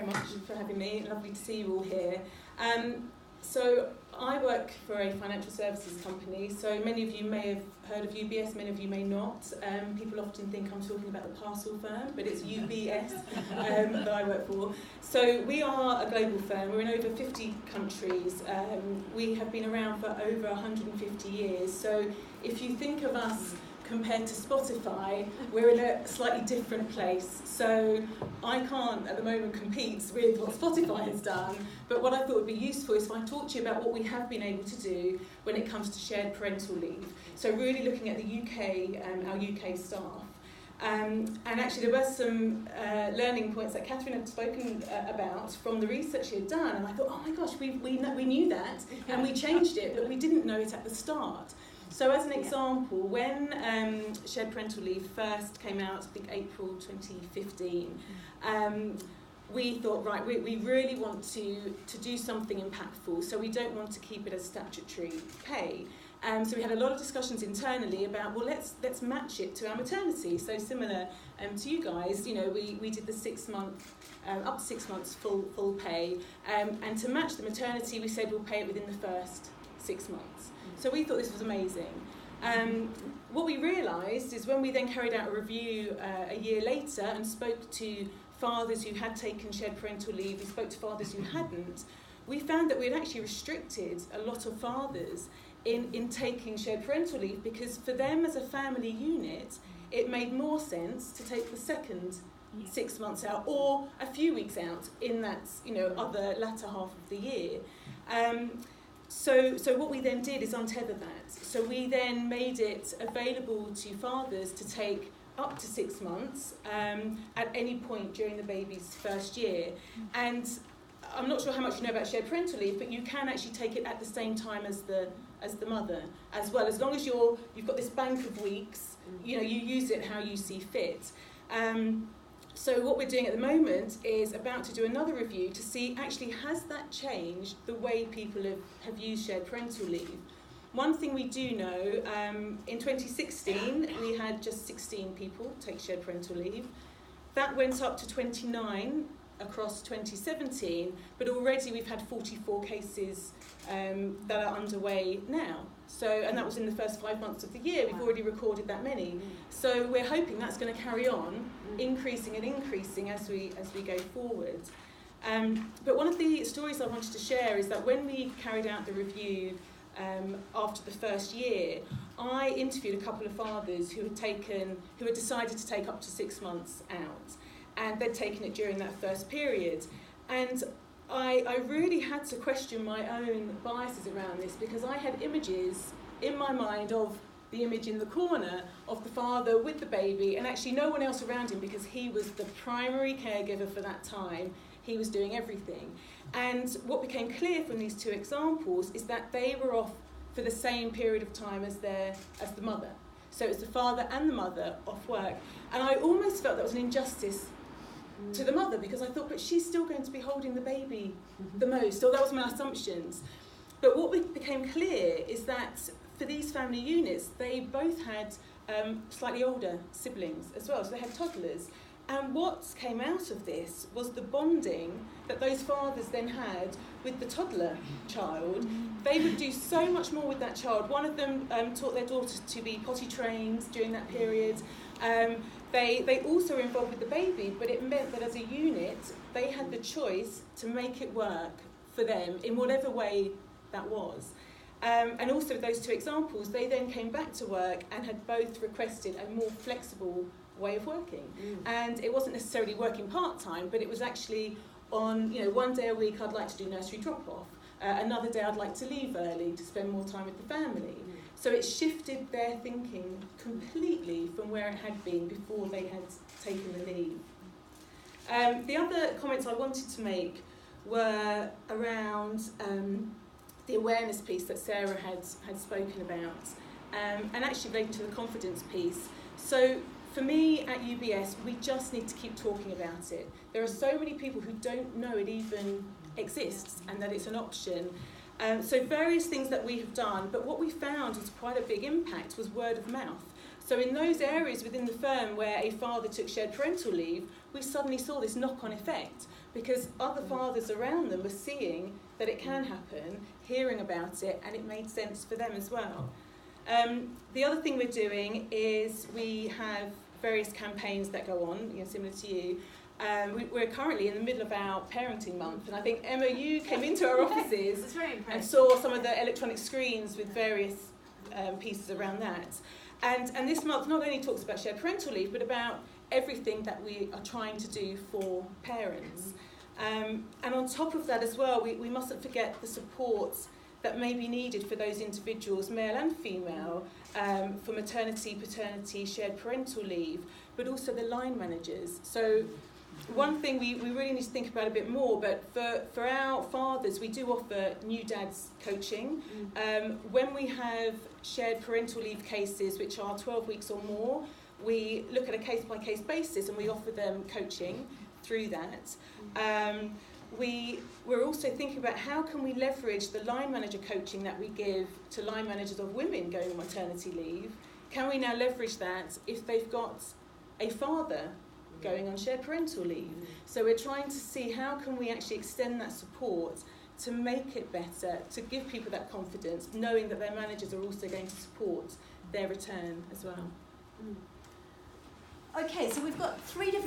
much for having me. Lovely to see you all here. So I work for a financial services company, so many of you may have heard of UBS, many of you may not. People often think I'm talking about the parcel firm, but it's UBS that I work for. So we are a global firm, we're in over 50 countries. We have been around for over 150 years, so if you think of us compared to Spotify, we're in a slightly different place. So I can't at the moment compete with what Spotify has done, but what I thought would be useful is if I talk to you about what we have been able to do when it comes to shared parental leave. So really looking at the UK, our UK staff. And actually there were some learning points that Catherine had spoken about from the research she had done, and I thought, oh my gosh, we knew that, and we changed it, but we didn't know it at the start. So as an example, when Shared Parental Leave first came out, I think April 2015, we thought, right, we really want to do something impactful, so we don't want to keep it as statutory pay. So we had a lot of discussions internally about, well, let's match it to our maternity. So similar to you guys, you know, we did the 6 month, up to 6 months full pay, and to match the maternity, we said we'll pay it within the first 6 months. So we thought this was amazing. What we realised is when we then carried out a review a year later and spoke to fathers who had taken shared parental leave, we spoke to fathers who hadn't, we found that we had actually restricted a lot of fathers in taking shared parental leave, because for them as a family unit, it made more sense to take the second 6 months out or a few weeks out in that, you know, other latter half of the year. So what we then did is untether that. So we then made it available to fathers to take up to 6 months at any point during the baby's first year. And I'm not sure how much you know about shared parental leave, but you can actually take it at the same time as the mother as well. As long as you've got this bank of weeks, you know, you use it how you see fit. So what we're doing at the moment is about to do another review to see actually has that changed the way people have used shared parental leave. One thing we do know, in 2016 we had just 16 people take shared parental leave. That went up to 29 across 2017, but already we've had 44 cases that are underway now. So, and that was in the first 5 months of the year. We've already recorded that many. So we're hoping that's going to carry on, increasing and increasing as we go forward. But one of the stories I wanted to share is that when we carried out the review after the first year, I interviewed a couple of fathers who had decided to take up to 6 months out, and they'd taken it during that first period. And I really had to question my own biases around this, because I had images in my mind of the image in the corner of the father with the baby and actually no one else around him, because he was the primary caregiver for that time. He was doing everything. And what became clear from these two examples is that they were off for the same period of time as the mother. So it was the father and the mother off work. And I almost felt that was an injustice to the mother, because I thought, but she's still going to be holding the baby the most, or that was my assumptions. But what became clear is that for these family units, they both had slightly older siblings as well, so they had toddlers. And what came out of this was the bonding that those fathers then had with the toddler child. They would do so much more with that child. One of them taught their daughter to be potty trained during that period. They also were involved with the baby, but it meant that as a unit, they had the choice to make it work for them in whatever way that was. And also with those two examples, they then came back to work and had both requested a more flexible way of working. And it wasn't necessarily working part-time, but it was actually on, you know, 1 day a week I'd like to do nursery drop-off. Another day I'd like to leave early to spend more time with the family. So it shifted their thinking completely from where it had been before they had taken the leave. The other comments I wanted to make were around the awareness piece that Sarah had spoken about, and actually relating to the confidence piece. So for me at UBS, we just need to keep talking about it. There are so many people who don't know it even exists and that it's an option. So various things that we have done, but what we found was quite a big impact was word of mouth. So in those areas within the firm where a father took shared parental leave, we suddenly saw this knock-on effect because other fathers around them were seeing that it can happen, hearing about it, and it made sense for them as well. The other thing we're doing is we have various campaigns that go on, similar to you. We're currently in the middle of our parenting month, and I think, Emma, you came into our offices and saw some of the electronic screens with various pieces around that. And this month not only talks about shared parental leave, but about everything that we are trying to do for parents. And on top of that as well, we mustn't forget the support that may be needed for those individuals, male and female, for maternity, paternity, shared parental leave, but also the line managers. So one thing we really need to think about a bit more, but for our fathers, we do offer new dads coaching. When we have shared parental leave cases, which are 12 weeks or more, we look at a case-by-case basis and we offer them coaching through that. We're also thinking about how can we leverage the line manager coaching that we give to line managers of women going on maternity leave. Can we now leverage that if they've got a father going on shared parental leave? So we're trying to see how can we actually extend that support to make it better, to give people that confidence, knowing that their managers are also going to support their return as well. Okay, so we've got 3 different